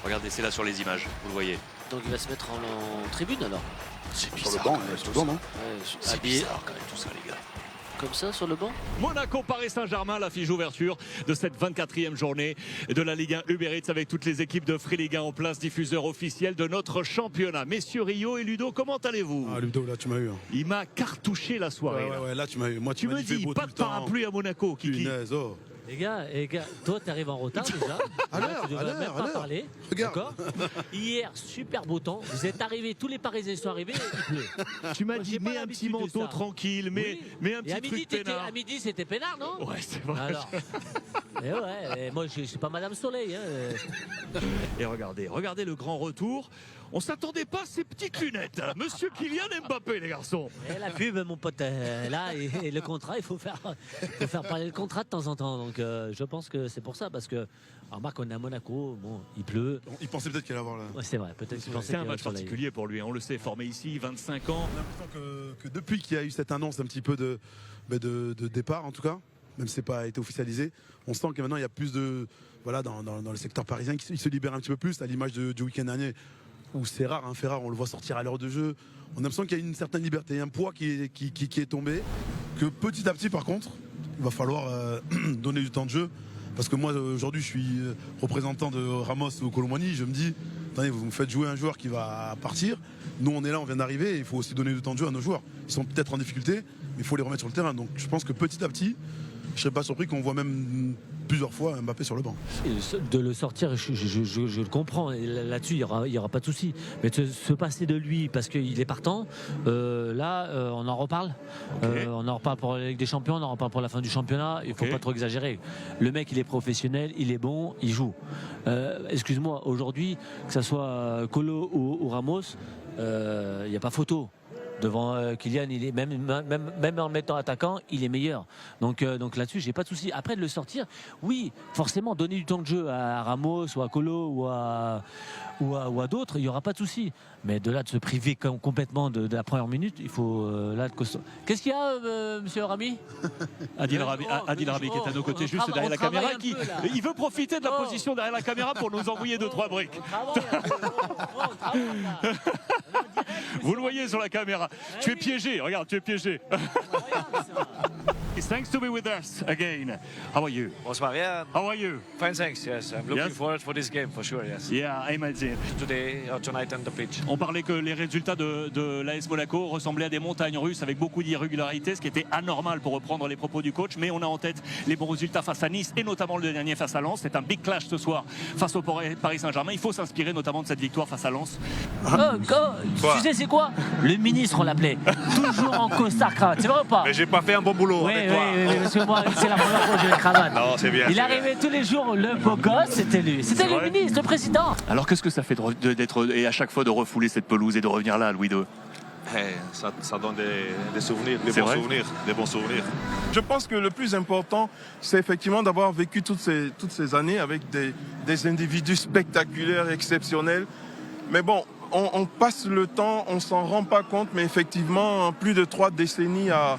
Regardez, c'est là sur les images, vous le voyez. Donc il va se mettre en tribune alors. C'est Sur le bizarre. banc, quand même, sur le tout banc, ça. non C'est Habillé bizarre quand même tout ça, les gars. comme ça sur le banc. Monaco-Paris Saint-Germain, l'affiche d'ouverture de cette 24e journée de la Ligue 1 Uber Eats avec toutes les équipes de Free Ligue 1 en place, diffuseur officiel de notre championnat. Messieurs Rio et Ludo, comment allez-vous? Ah, Ludo, là, tu m'as eu. Hein. Il m'a cartouché la soirée. là. Ouais, là, tu m'as eu. Moi, Tu m'as me dit, fait dis, beau pas tout de le temps. parapluie à Monaco, Kiki. Punaise, oh. Les gars, toi t'arrives en retard déjà. À Là, l'heure, tu devrais à même l'heure, pas à l'heure. parler. Regarde. D'accord. Hier, super beau temps. Vous êtes arrivés, tous les Parisiens sont arrivés. Il pleut. Tu m'as Moi, dit, j'ai pas mets un petit l'habitude de manteau ça. tranquille, Oui. mets un Et petit à midi, truc peinard. à midi, c'était peinard, non? Ouais, c'est vrai. Alors. Et ouais, et moi je suis pas Madame Soleil. Hein. Et regardez le grand retour. On s'attendait pas à ces petites lunettes. Hein. Monsieur Kylian Mbappé, les garçons. Et la pub, mon pote, là, et le contrat, il faut faire parler le contrat de temps en temps. Donc je pense que c'est pour ça, parce que, remarque, on est à Monaco, bon, il pleut. Bon, il pensait peut-être qu'il allait avoir là. Ouais, c'est vrai, peut-être qu'il pensait C'est un qu'il y avait match le soleil. particulier pour lui. On le sait, formé ici, 25 ans. On a l'impression que depuis qu'il y a eu cette annonce un petit peu de départ, en tout cas, même si c'est pas été officialisé, on sent que maintenant il y a plus de. Voilà, dans le secteur parisien, qui se libère un petit peu plus, à l'image du week-end dernier, où c'est rare, hein, Ferrari, on le voit sortir à l'heure de jeu. On a l'impression qu'il y a une certaine liberté, un poids qui est tombé, que petit à petit, par contre, il va falloir donner du temps de jeu. Parce que moi, aujourd'hui, je suis représentant de Ramos ou Colomani. Je me dis, attendez, vous me faites jouer un joueur qui va partir. Nous, on est là, on vient d'arriver. Il faut aussi donner du temps de jeu à nos joueurs. Ils sont peut-être en difficulté, mais il faut les remettre sur le terrain. Donc, je pense que petit à petit, je ne serais pas surpris qu'on voit même plusieurs fois Mbappé sur le banc. Et de le sortir, je le comprends. Et là-dessus, il y aura pas de souci. Mais de se passer de lui parce qu'il est partant, là, on en reparle. Okay. On en reparle pour la Ligue des Champions, on en reparle pour la fin du championnat. Il faut Okay. pas trop exagérer. Le mec, il est professionnel, il est bon, il joue. Excuse-moi, aujourd'hui, que ce soit Colo ou Ramos, il n'y a pas photo. Devant Kylian, il est même en le mettant attaquant, il est meilleur. Donc là-dessus, j'ai pas de souci. Après de le sortir, oui, forcément, donner du temps de jeu à Ramos ou à Colo ou à d'autres, il y aura pas de souci. Mais de là de se priver complètement de la première minute, il faut là de costaud. Qu'est-ce qu'il y a, Monsieur Rami? Adil Rabi qui est à nos côtés, juste derrière la caméra. Il veut profiter de la position derrière la caméra pour nous envoyer 2-3 briques. Vous le voyez sur la caméra. Tu es piégé, regarde, tu es piégé. Thanks to be with us again. How are you? Osmar, yeah, How are you? fine, thanks. Yes, I'm looking Yes? forward for this game for sure. Yes, Yeah, I imagine. today or tonight on the pitch. On parlait que les résultats de l'AS Monaco ressemblaient à des montagnes russes avec beaucoup d'irrégularités, ce qui était anormal pour reprendre les propos du coach. Mais on a en tête les bons résultats face à Nice et notamment le dernier face à Lens. C'est un big clash ce soir face au Paris Saint-Germain. Il faut s'inspirer notamment de cette victoire face à Lens. Tu sais c'est quoi? Le ministre, on l'appelait. Toujours en costard cravate. C'est vrai ou pas? Mais j'ai pas fait un bon boulot avec toi. Oui, parce que moi, c'est la première fois que j'ai la cravate. Non, c'est bien. Il c'est arrivait tous les jours, le beau gosse, c'était lui. C'était le vrai. ministre, le président. Alors qu'est-ce que ça fait d'être et à chaque fois de refouler cette pelouse et de revenir là, Louis II? bien. Hey, ça donne des souvenirs, C'est vrai. des bons souvenirs. Je pense que le plus important, c'est effectivement d'avoir vécu toutes ces années avec des individus spectaculaires, exceptionnels. Mais bon, on passe le temps, on s'en rend pas compte, mais effectivement, plus de 3 décennies à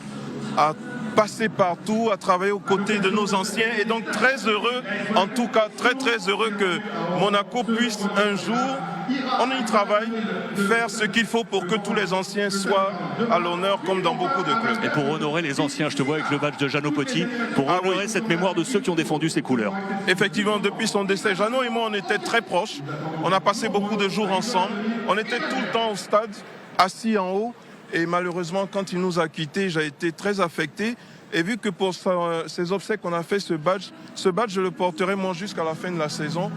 passer partout, à travailler aux côtés de nos anciens. Et donc très heureux, en tout cas très heureux que Monaco puisse un jour, on y travaille, faire ce qu'il faut pour que tous les anciens soient à l'honneur comme dans beaucoup de clubs. Et pour honorer les anciens, je te vois avec le badge de Jeannot Petit, pour honorer cette mémoire de ceux qui ont défendu ces couleurs. Effectivement, depuis son décès, Jeannot et moi, on était très proches. On a passé beaucoup de jours ensemble. On était tout le temps au stade, assis en haut. Et malheureusement, quand il nous a quittés, j'ai été très affecté. Et vu que pour ses obsèques, on a fait ce badge, je le porterai moi jusqu'à la fin de la saison,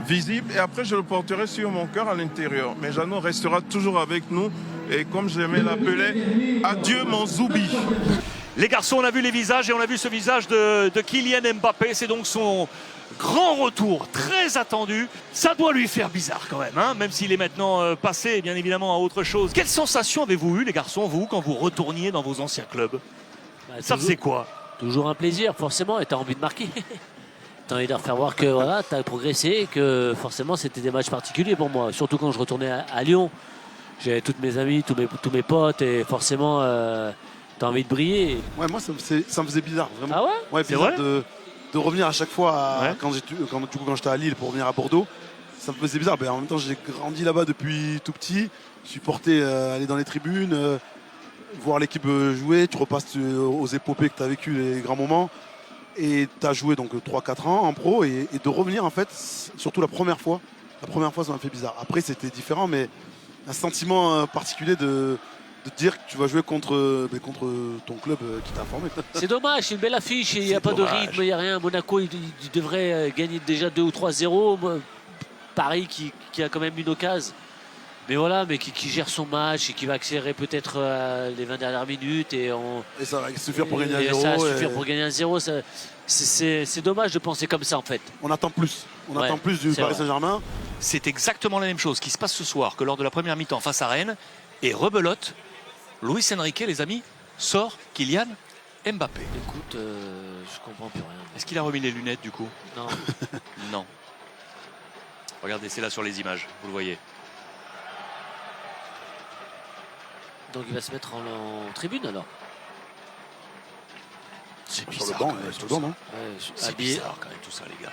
visible. Et après, je le porterai sur mon cœur à l'intérieur. Mais Jeannot restera toujours avec nous. Et comme j'aimais l'appeler, adieu mon Zoubi. Les garçons, on a vu les visages et on a vu ce visage de Kylian Mbappé. C'est donc son grand retour, très attendu. Ça doit lui faire bizarre quand même, hein, même s'il est maintenant passé bien évidemment à autre chose. Quelle sensation avez-vous eu, les garçons, vous, quand vous retourniez dans vos anciens clubs? Ça faisait quoi? Toujours un plaisir, forcément, et t'as envie de marquer. T'as envie de leur faire voir que voilà, t'as progressé et que forcément c'était des matchs particuliers pour moi. Surtout quand je retournais à Lyon. J'avais toutes mes amis, tous mes potes et forcément t'as envie de briller. Ouais, moi, ça me faisait bizarre, vraiment. Ah ouais? Ouais, C'est bizarre vrai de revenir à chaque fois Ouais. quand j'étais à Lille pour revenir à Bordeaux. ça me faisait bizarre. Mais en même temps, j'ai grandi là-bas depuis tout petit. Supporter, aller dans les tribunes, voir l'équipe jouer. Tu repasses aux épopées que tu as vécu, les grands moments. Et tu as joué donc 3-4 ans en pro. Et de revenir, en fait, surtout la première fois, ça m'a fait bizarre. Après, c'était différent, mais un sentiment particulier de te dire que tu vas jouer contre ton club qui t'a formé. C'est dommage, c'est une belle affiche, il n'y a C'est pas de dommage. rythme, il n'y a rien. Monaco, il devrait gagner déjà 2 ou 3-0. Paris qui a quand même une occasion. Mais voilà, mais qui gère son match et qui va accélérer peut-être les 20 dernières minutes. Et ça va suffire pour gagner un et 0. ça va suffire pour gagner un 0. C'est dommage de penser comme ça en fait. On attend plus. On Ouais, attend plus du c'est Paris vrai. Saint-Germain. C'est exactement la même chose qui se passe ce soir que lors de la première mi-temps face à Rennes. Et rebelote, Luis Enrique, les amis, sort Kylian Mbappé. Écoute, je comprends plus rien. Est-ce qu'il a remis les lunettes du coup? Non. Non. Regardez, c'est là sur les images, vous le voyez. Donc il va se mettre en tribune alors. C'est Sur le bizarre banc, quand même, sur tout le banc, ça. non C'est Habillé bizarre quand même tout ça, les gars.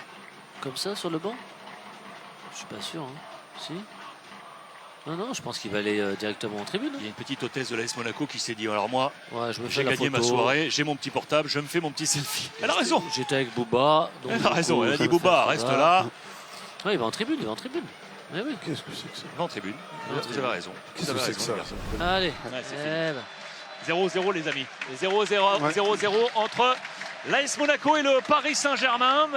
comme ça sur le banc. Je suis pas sûr. Hein. Si. Non, je pense qu'il va aller directement en tribune. Il y a une petite hôtesse de l'AS Monaco qui s'est dit, alors moi, Ouais, je me j'ai fais la gagné ma photo. soirée, j'ai mon petit portable, je me fais mon petit selfie. Elle a raison. J'étais avec Bouba. donc Elle du a raison, coup, elle a ça dit me fait Bouba, un reste photo. là. Ouais, il va en tribune, Eh oui. Qu'est-ce que c'est que ça? Il va en tribune. En Vous tribune. avez raison. Qu'est-ce Vous que avez c'est que raison, ça les gars. Allez. Ouais, c'est Eh ben. 0-0 les amis. 0-0 Ouais. 0-0 entre l'AS Monaco et le Paris Saint-Germain.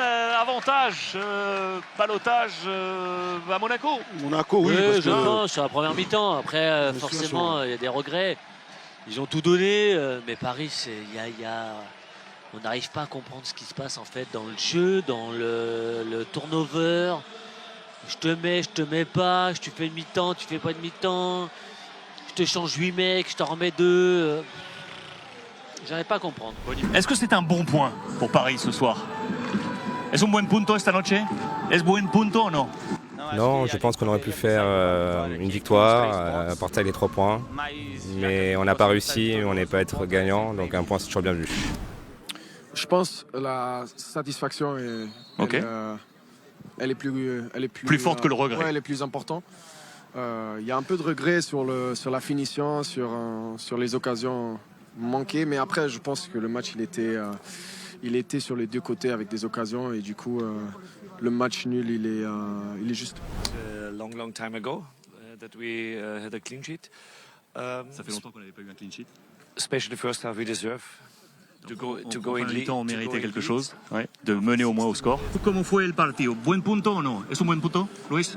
Avantage, balotage à Monaco. Monaco, oui. Oui, parce je que- pense, sur la première mi-temps. Après, Bien sûr, forcément, il y a des regrets. Ils ont tout donné, mais Paris, on n'arrive pas à comprendre ce qui se passe en fait dans le jeu, dans le turnover. Je te mets pas, tu fais une mi-temps, tu fais pas une mi-temps. Je te change 8 mecs, je t'en remets 2. J'arrive pas à comprendre. Est-ce que c'est un bon point pour Paris ce soir? ¿Es un buen punto esta noche? ¿Es buen punto o no? Non, je pense qu'on aurait pu faire une victoire, apporter les 3 points. Mais on n'a pas réussi, on n'est pas être gagnant, donc un point c'est toujours bien vu. Je pense que la satisfaction est, Ok. elle est plus, Plus forte que le regret. Ouais, elle est plus importante. Il y a un peu de regret sur la finition, sur les occasions manquées, mais après je pense que le match il était sur les deux côtés avec des occasions et du coup le match nul il est juste. A long time ago that we had a clean sheet. Ça fait longtemps qu'on n'avait pas eu un clean sheet. Especially the first half, we deserve to go En in fin de lead. mi-temps, on to méritait go in quelque lead. chose, ouais, de mener au moins au score. Comment fue el partido? ¿Buen punto o no? ¿Es un buen punto, Luis?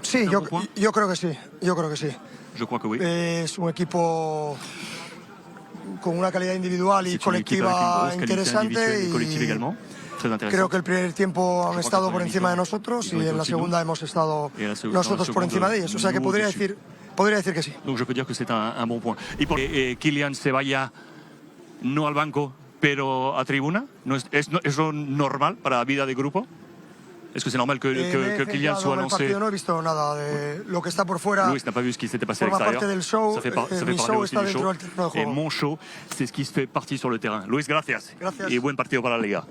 Sí, ¿Un buen point? yo creo que sí, yo creo que sí. Je crois que oui. Es un equipo con una calidad individual y C'est une équipe avec une colectiva grosse qualité individuelle interesante et collective y également. Très creo intéressant. que el primer tiempo han que estado el por primer encima de tiempo nosotros ils ont y été en la au-dessus de segunda hemos estado Et la nosotros por encima de ellos. O sea que nous podría au-dessus. decir que sí. Donc je peux dire que c'est un bon point. Et Kylian se vaya no al banco, pero a tribuna. ¿No es eso normal para la vida de grupo? Est-ce que c'est normal que Me he Kylian centrado soit en el lancé? partido, no he visto nada de lo que está por fuera. Luis n'a pas vu ce qui s'était passé à Forma l'extérieur. parte del show. Ça fait, ça fait Mi partie show aussi está du show. dentro del terreno de Et juego. mon show, c'est ce qui se fait partie sur le terrain. Luis, gracias. Gracias. Et buen partido para la Liga.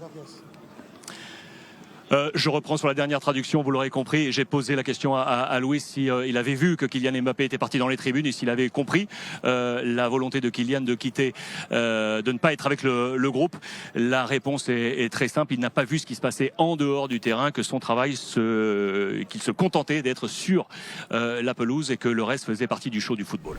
Je reprends sur la dernière traduction, vous l'aurez compris. J'ai posé la question à Luis si il avait vu que Kylian Mbappé était parti dans les tribunes et s'il avait compris la volonté de Kylian de quitter, de ne pas être avec le groupe. La réponse est très simple. Il n'a pas vu ce qui se passait en dehors du terrain, que son travail, qu'il se contentait d'être sur la pelouse et que le reste faisait partie du show du football.